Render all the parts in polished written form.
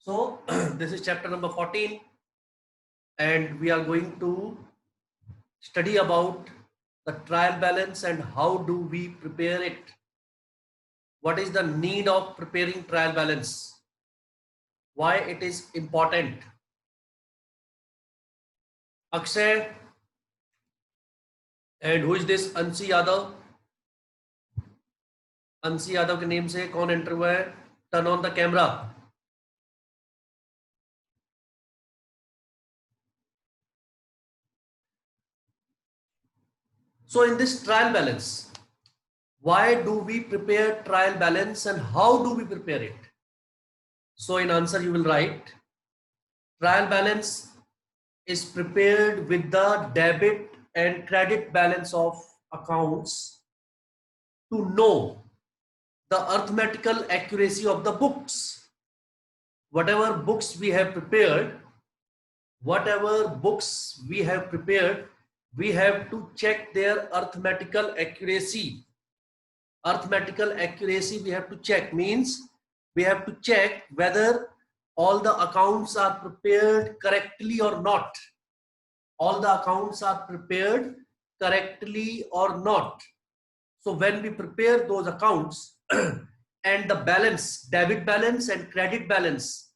So this is chapter number 14 and we are going to study about the trial balance and how do we prepare it. What is the need of preparing trial balance? Why it is important? Akshay, and who is this Ansi Yadav? अंशी यादव के name से कौन enter हुआ है? Turn on the camera. So in this trial balance, why do we prepare trial balance and how do we prepare it? So in answer you will write, trial balance is prepared with the debit and credit balance of accounts to know the arithmetical accuracy of the books. Whatever books we have prepared, we have to check their arithmetical accuracy. Arithmetical accuracy we have to check means we have to check whether all the accounts are prepared correctly or not. All the accounts are prepared correctly or not. So when we prepare those accounts and the balance, debit balance and credit balance,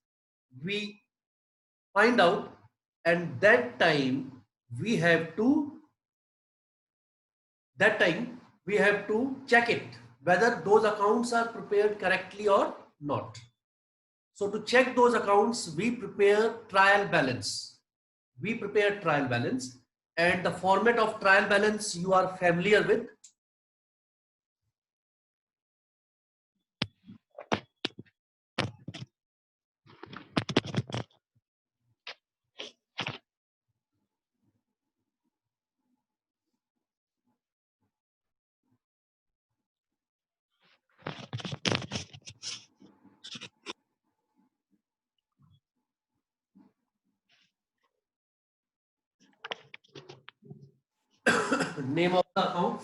we find out, and that time we have to check it whether those accounts are prepared correctly or not. So to check those accounts we prepare trial balance. And the format of trial balance you are familiar with. Name of the account,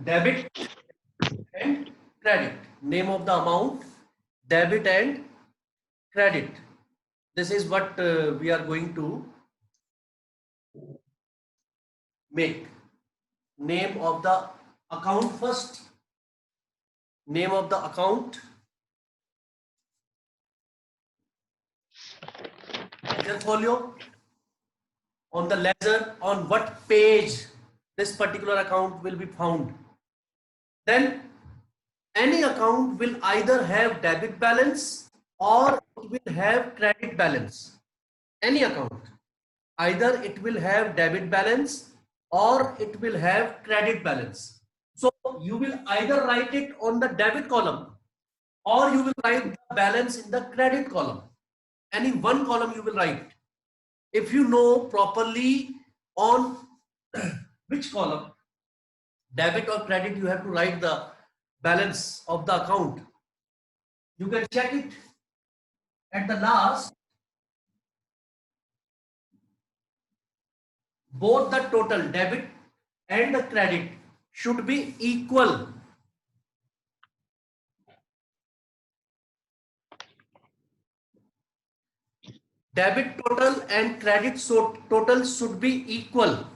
debit and credit, name of the amount, debit and credit. This is what we are going to make. Name of the account first, name of the account, ledger folio, on the ledger on what page this particular account will be found. Then any account will either have debit balance or it will have credit balance. Any account, either it will have debit balance or it will have credit balance. So you will either write it on the debit column or you will write the balance in the credit column. Any one column you will write. If you know properly on which column, debit or credit, you have to write the balance of the account. You can check it at the last. Both the total debit and the credit should be equal. Debit total and credit total should be equal.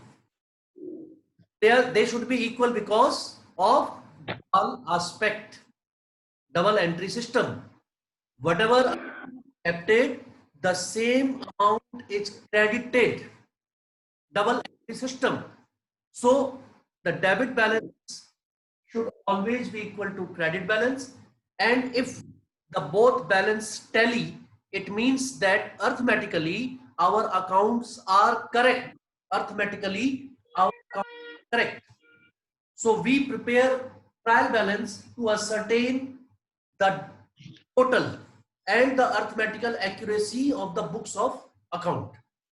They should be equal because of double aspect, double entry system. Whatever accepted, the same amount is credited. Double entry system. So the debit balance should always be equal to credit balance, and if the both balance tally, it means that arithmetically our accounts are correct. Arithmetically our accounts are correct. So we prepare trial balance to ascertain the total and the arithmetical accuracy of the books of account,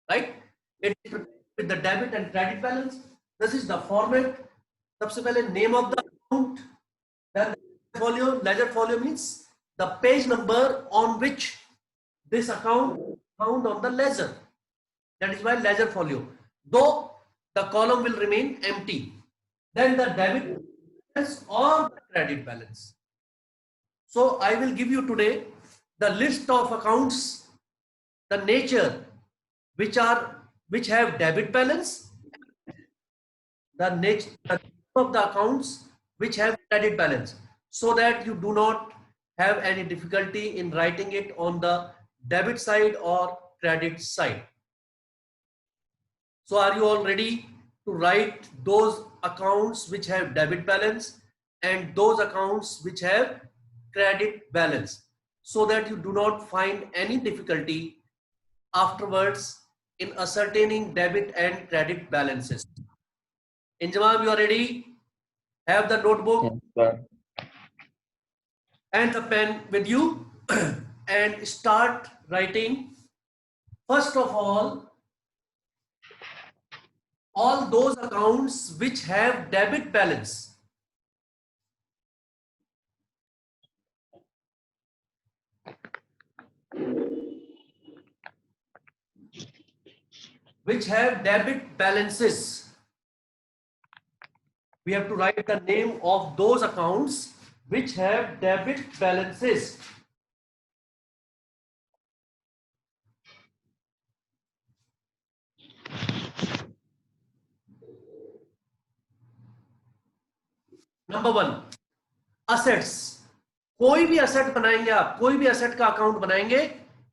right? It is prepared with the debit and credit balance. This is the format. सबसे पहले name of the account, then folio. Ledger folio means the page number on which this account found on the ledger. That is why ledger folio. Though the column will remain empty. Then the debit balance or the credit balance. So I will give you today the list of accounts, the nature which have debit balance, the nature of the accounts which have credit balance, so that you do not have any difficulty in writing it on the debit side or credit side. So are you all ready to write those accounts which have debit balance and those accounts which have credit balance, so that you do not find any difficulty afterwards in ascertaining debit and credit balances? Injamam, you are ready? Have the notebook and the pen with you and start writing. First of all those accounts which have debit balance. Which have debit balances. We have to write the name of those accounts which have debit balances. Number one, assets. कोई भी asset बनाएंगे आप, कोई भी asset का account बनाएंगे,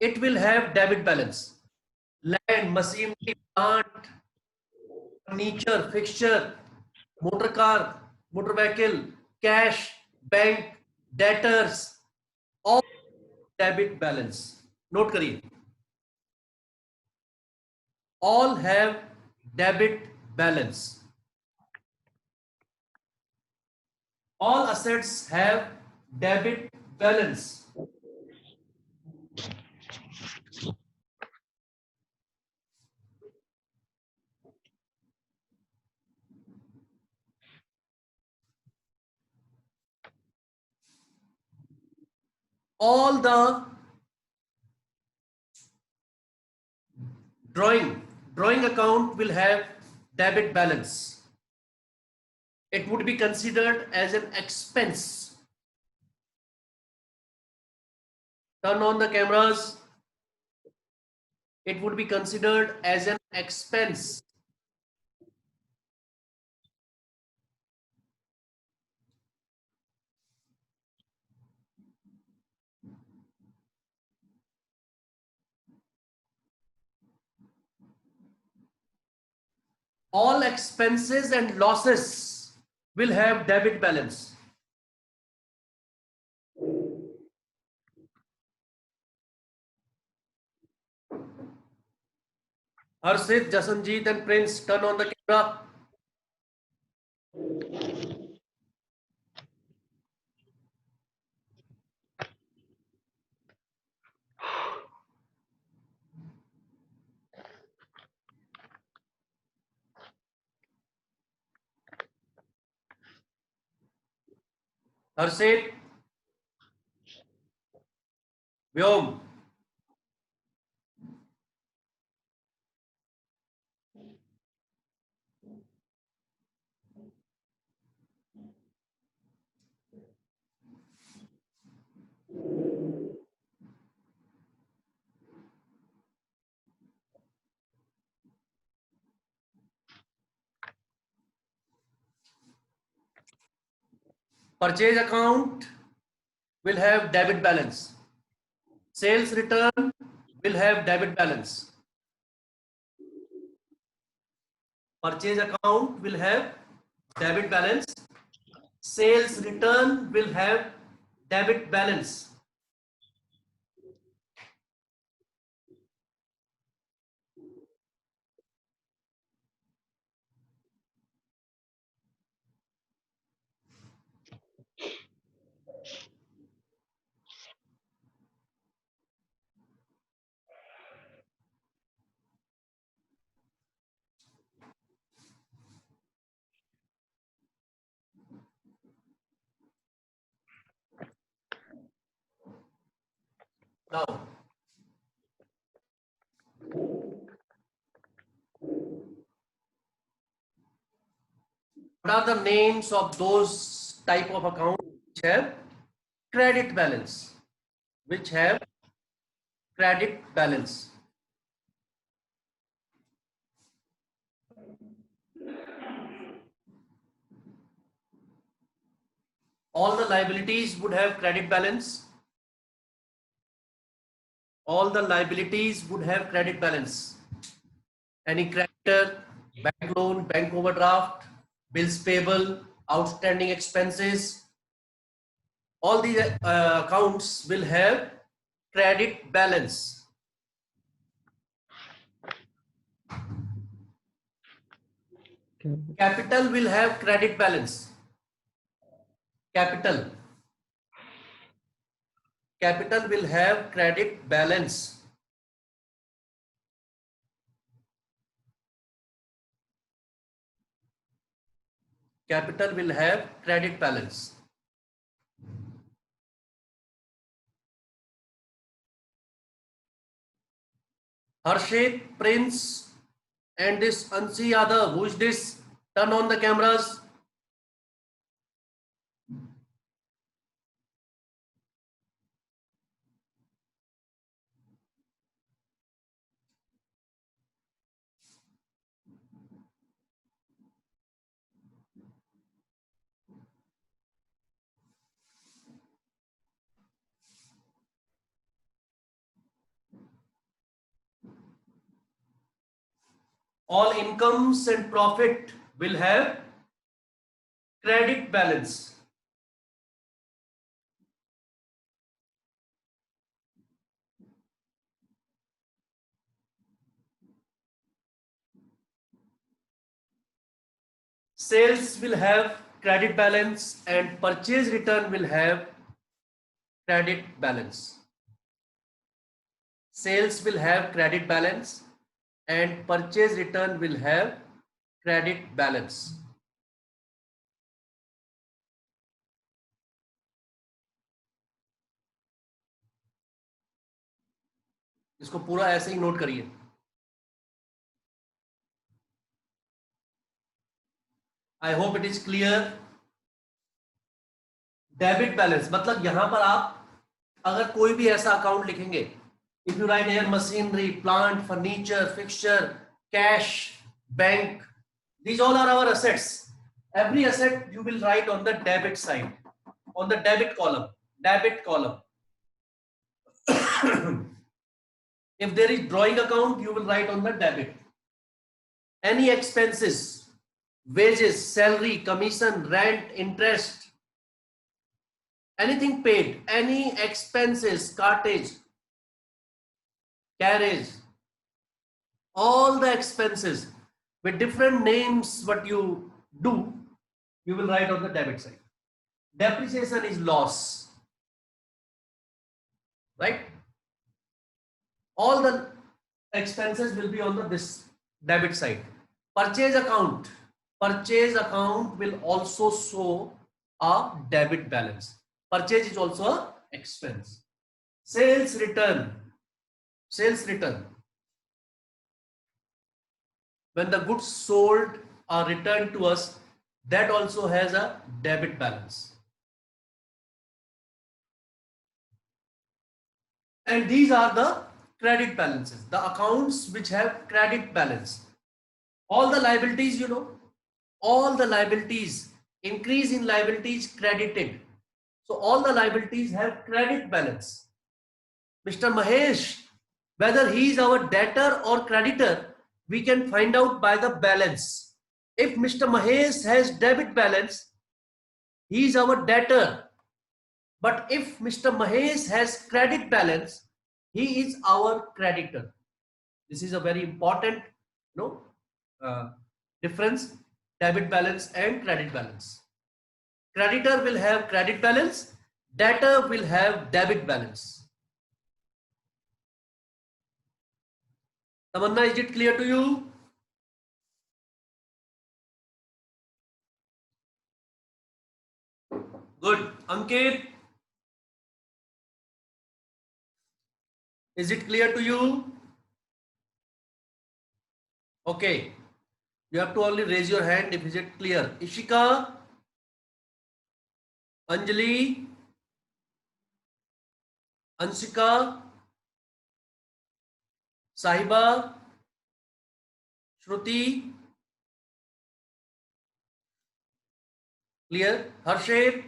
it will have debit balance. Land, machinery, plant, furniture, fixture, motor car, motor vehicle, cash, bank, debtors, all debit balance. Note करिए, all have debit balance. All assets have debit balance. All the drawing account will have debit balance. It would be considered as an expense. Turn on the cameras. It would be considered as an expense. All expenses and losses will have debit balance. Harshit, Jasanjeet and Prince, turn on the camera. Harshit, Vyom, purchase account will have debit balance. Sales return will have debit balance. Purchase account will have debit balance. Sales return will have debit balance. Now, What are the names of those type of accounts which have credit balance? Which have credit balance? All the liabilities would have credit balance. All the liabilities would have credit balance. Any creditor, bank loan, bank overdraft, bills payable, outstanding expenses, all these accounts will have credit balance. Capital will have credit balance. Capital will have credit balance. Capital will have credit balance. Harshit, Prince, and this Ansi Yadav. Who is this? Turn on the cameras. All incomes and profit will have credit balance. Sales will have credit balance and purchase return will have credit balance. Sales will have credit balance and purchase return will have credit balance. इसको पूरा ऐसे ही note करिए. I hope it is clear. Debit balance मतलब यहां पर आप अगर कोई भी ऐसा अकाउंट लिखेंगे, if you right here machinery, plant, furniture, fixture, cash, bank, these all are our assets. Every asset you will write on the debit side, on the debit column. If there is drawing account, you will write on the debit. Any expenses, wages, salary, commission, rent, interest, anything paid, any expenses, cartage, carriage, all the expenses with different names, what you do, you will write on the debit side. Depreciation is loss, right? All the expenses will be on the this debit side. Purchase account will also show a debit balance. Purchase is also an expense. Sales return, when the goods sold are returned to us, that also has a debit balance. And these are the credit balances, the accounts which have credit balance. All the liabilities, you know, all the liabilities, increase in liabilities credited. So all the liabilities have credit balance. Mr. Mahesh, whether he is our debtor or creditor, we can find out by the balance. If Mr. Mahesh has debit balance, he is our debtor. But if Mr. Mahesh has credit balance, he is our creditor. This is a very important, difference, debit balance and credit balance. Creditor will have credit balance, debtor will have debit balance. Tamanna, is it clear to you? Good. Ankit, is it clear to you? Okay. You have to only raise your hand if is it clear. Ishika, Anjali, Ansika, Sahiba, Shruti, clear. Harshit,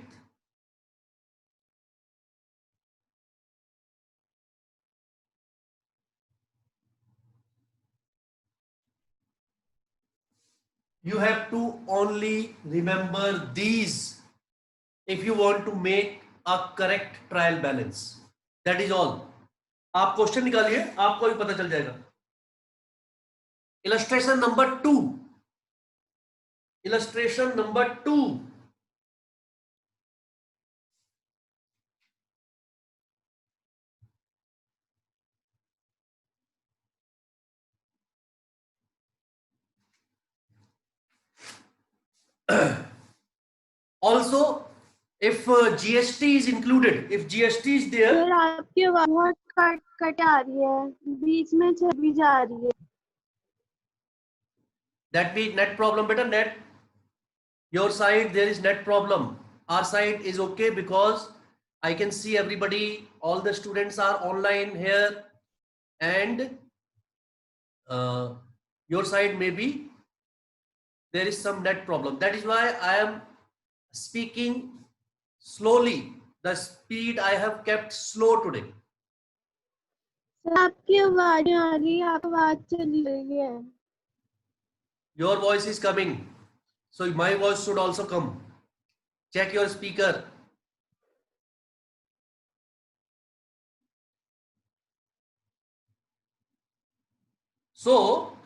you have to only remember these if you want to make a correct trial balance. That is all. आप question निकालिए, आपको भी पता चल जाएगा. Illustration number 2. Illustration number 2. Also, if GST is included, if GST is there, sir आपकी आवाज बहुत कट कट आ रही है, बीच में चली जा रही है. that means net problem, better net. Your side there is net problem. Our side is okay because I can see everybody, all the students are online here, and your side maybe there is some net problem. That is why I am speaking slowly. The speed I have kept slow today. Sir आपकी आवाज नहीं आ रही, आपकी आवाज चली रही है. Your voice is coming, so my voice should also come. Check your speaker. So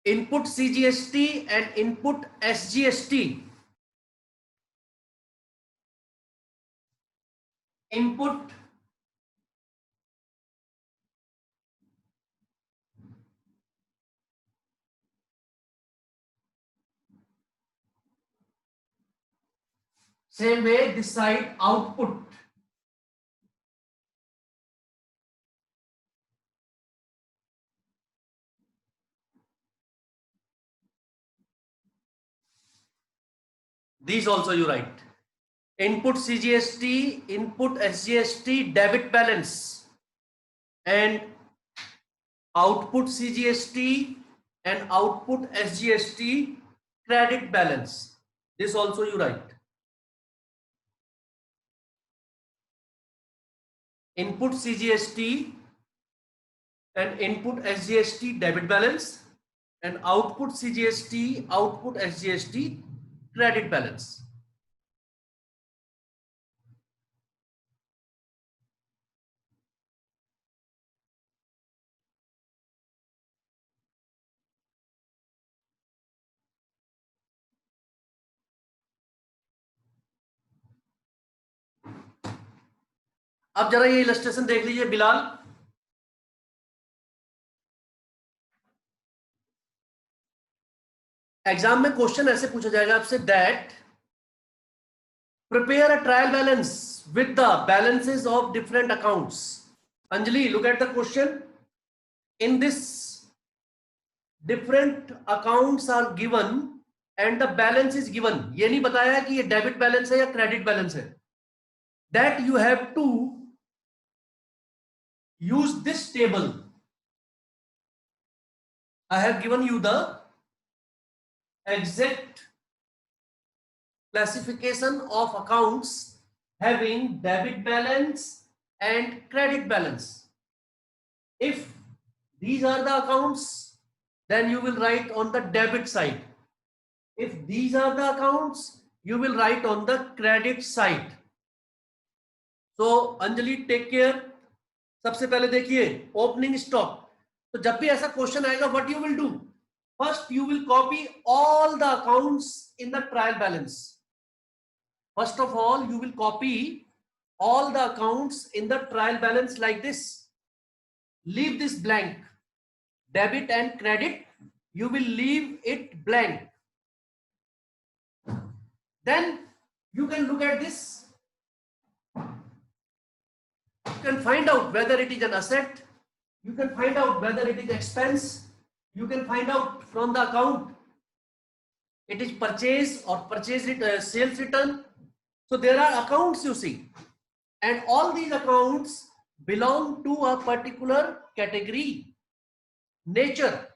input CGST and input SGST. Input same way this side output. These also you write. Input CGST, input SGST, debit balance, and output CGST and output SGST, credit balance. This also you write. Input CGST and input SGST debit balance, and output CGST, output SGST credit balance. अब जरा ये illustration देख लीजिए Bilal. Exam में question ऐसे पूछा जाएगा आपसे that prepare a trial balance with the balances of different accounts. Anjali, look at the question. In this, different accounts are given and the balance is given. ये नहीं बताया कि ये डेबिट बैलेंस है या क्रेडिट बैलेंस है. That you have to use this table. I have given you the exact classification of accounts having debit balance and credit balance. If these are the accounts, then you will write on the debit side. If these are the accounts, you will write on the credit side. So Anjali, take care. सबसे पहले देखिए opening stock. तो जब भी ऐसा question आएगा, what you will do? First, you will copy all the accounts in the trial balance. First of all, you will copy all the accounts in the trial balance like this. Leave this blank. Debit and credit, you will leave it blank. Then you can look at this. You can find out whether it is an asset. You can find out whether it is expense. You can find out from the account. It is purchase or sales return. So there are accounts, you see, and all these accounts belong to a particular category, nature,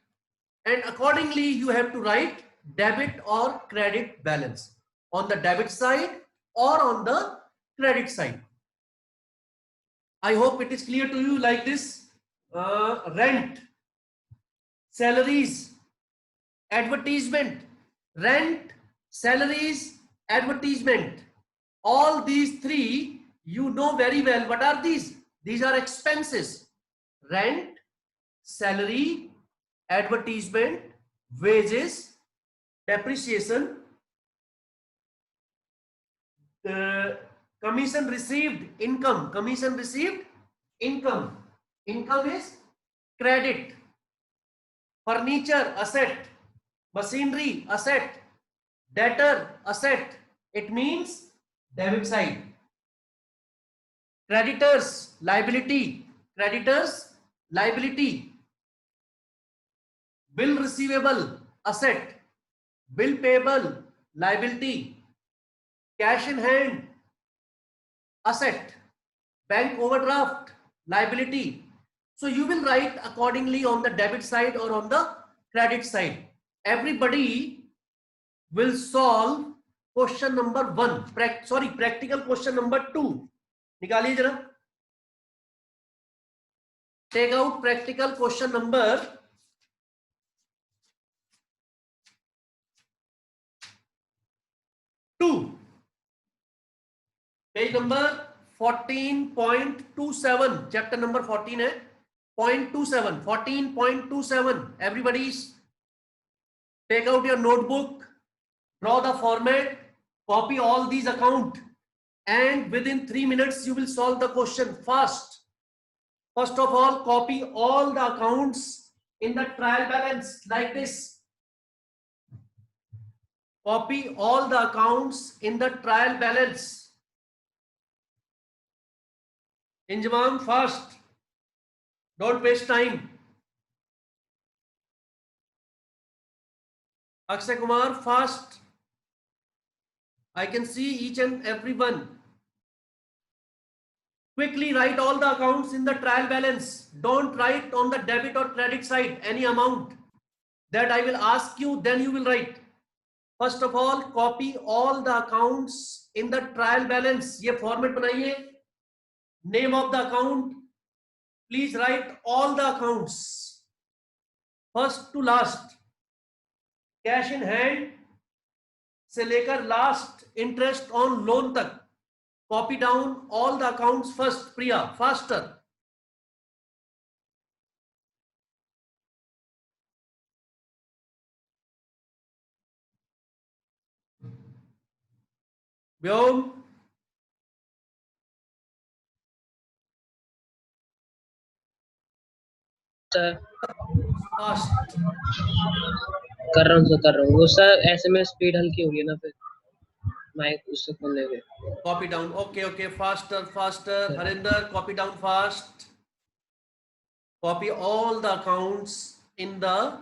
and accordingly you have to write debit or credit balance on the debit side or on the credit side. I hope it is clear to you. Like this, rent, salaries, advertisement, rent, salaries, advertisement. All these three, you know very well. What are these? These are expenses. Rent, salary, advertisement, wages, depreciation, uh, commission received, income. Commission received, income. Income is credit. Furniture, asset. Machinery, asset. Debtor, asset. It means debit side. Creditors, liability. Creditors, liability. Bill receivable, asset. Bill payable, liability. Cash in hand, asset. Bank overdraft, liability. So you will write accordingly on the debit side or on the credit side. Everybody will solve question number 1, sorry practical question number 2 निकालिए जरा. Take out practical question number 2, page number 14.27, chapter number 14 है. 0.27, 14.27. Everybody take out your notebook, draw the format, copy all these account, and within 3 minutes you will solve the question fast. First of all, copy all the accounts in the trial balance like this. Copy all the accounts in the trial balance. Injamam, fast. Don't waste time. Akshay Kumar, fast. I can see each and every one. Quickly write all the accounts in the trial balance. Don't write on the debit or credit side any amount that I will ask you, then you will write. First of all, copy all the accounts in the trial balance. ये format बनाइए. Name of the account. Please write all the accounts. First to last. Cash in hand से लेकर last interest on loan तक. Copy down all the accounts first. Priya, faster. Vyom, sir fast. कर रहा हूँ sir, कर रहा हूँ. वो सर ऐसे में स्पीड हल्की होगी ना, फिर माइक उससे खोल लेंगे. Copy down. Okay, okay. Faster, faster. Sir. Harinder, copy down fast. Copy all the accounts in the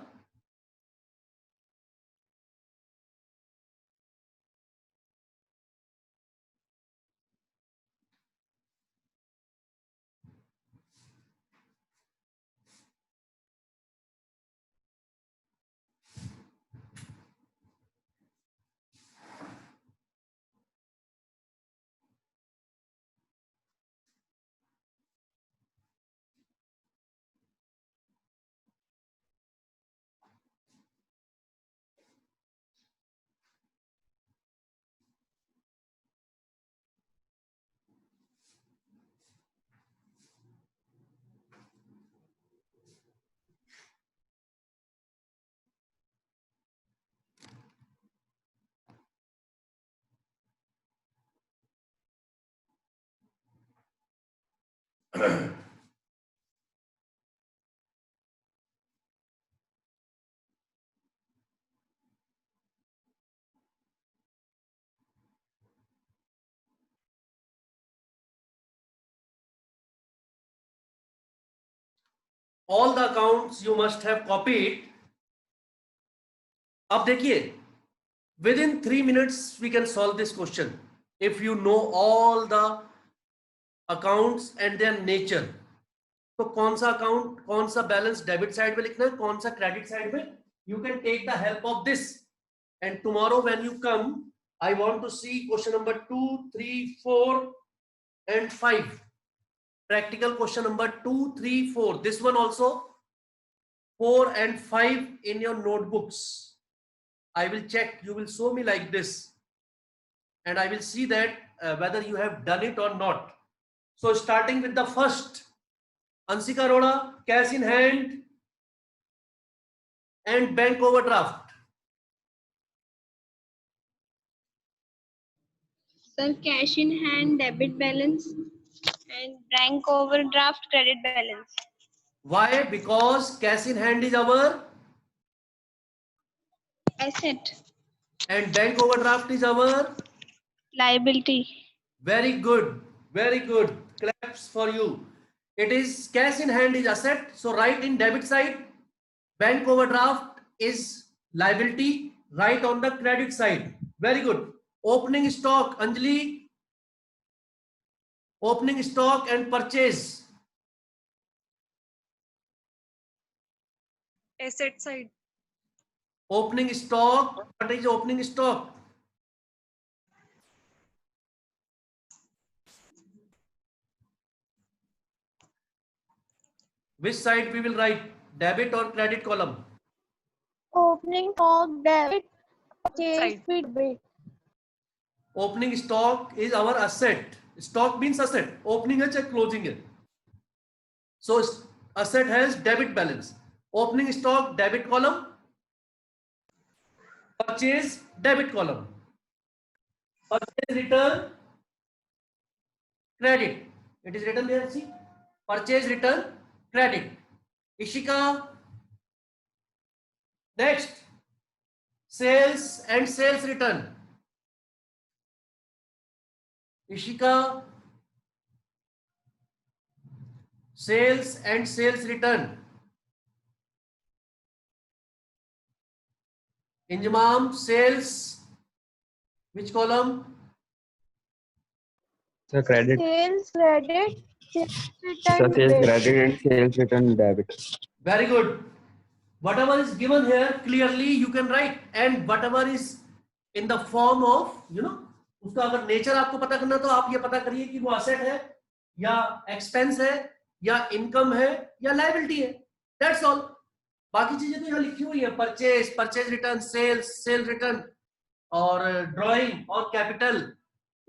all the accounts you must have copied. अब देखिए, within 3 minutes we can solve this question if you know all the accounts and their nature. तो कौन सा account, कौन सा balance debit side में लिखना है, कौन सा क्रेडिट साइड में, you can take the help of this. And tomorrow when you come, I want to see question number 2, 3, 4 and 5. Practical question number 2, 3, 4. This one also 4 and 5 in your notebooks. I will check. You will show me like this, and I will see that whether you have done it or not. So starting with the first, Ansika Arora, cash in hand and bank overdraft. Sir, cash in hand, debit balance, and bank overdraft, credit balance. Why? Because cash in hand is our Asset, and bank overdraft is our. liability. Very good, very good. Claps for you. It is cash in hand is asset. So write in debit side. Bank overdraft is liability. Write on the credit side. Very good. Opening stock, Anjali. Opening stock and purchase. Asset side. Opening stock. What is opening stock? Which side we will write? Debit or credit column? Opening stock, debit, purchase, Side. debit. Opening stock is our asset. Stock means asset. Opening है चाहे closing है. So asset has debit balance. Opening stock debit column. Purchase debit column. Purchase return credit. It is written there. See, purchase return credit. Ishika. Next, sales and sales return. Ishika, sales and sales return. Injamam, sales, which column? Sir, credit. Sales, credit, sales Sir, return, sales debit. credit and sales return debit. Very good. Whatever is given here, clearly you can write, and whatever is in the form of, उसका अगर nature आपको पता करना तो आप ये पता करिए कि वो असेट है या एक्सपेंस है या इनकम है या लायबिलिटी है. That's all. बाकी चीजें तो यहाँ लिखी हुई है, purchase, purchase return, sales, sale return, और ड्रॉइंग और कैपिटल.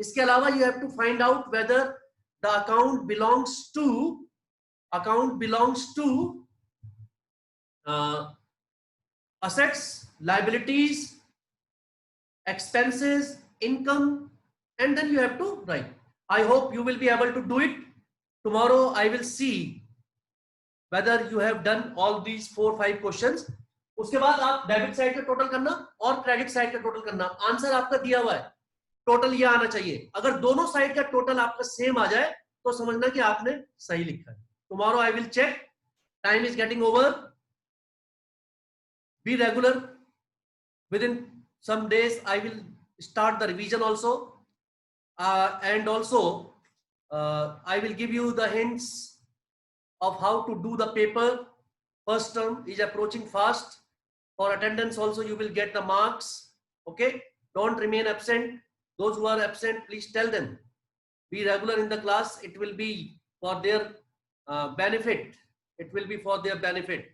इसके अलावा you have to find out whether the account belongs to assets, liabilities, expenses, income, and then you have to write. I hope you will be able to do it. Tomorrow I will see whether you have done all these 4-5 questions. उसके बाद आप debit side का total करना और credit side का total करना. Answer आपका दिया हुआ है, टोटल ये आना चाहिए. अगर दोनों साइड का टोटल आपका सेम आ जाए तो समझना कि आपने सही लिखा है. Tomorrow I will check. Time is getting over. Be regular. Within some days I will start the revision also, and also I will give you the hints of how to do the paper. First term is approaching fast. For attendance also you will get the marks. Okay, don't remain absent. Those who are absent, please tell them. Be regular in the class. It will be for their benefit. It will be for their benefit.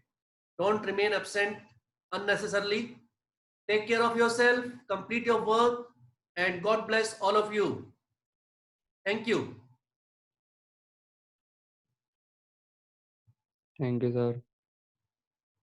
Don't remain absent unnecessarily. Take care of yourself, complete your work, and God bless all of you. Thank you. Thank you, sir.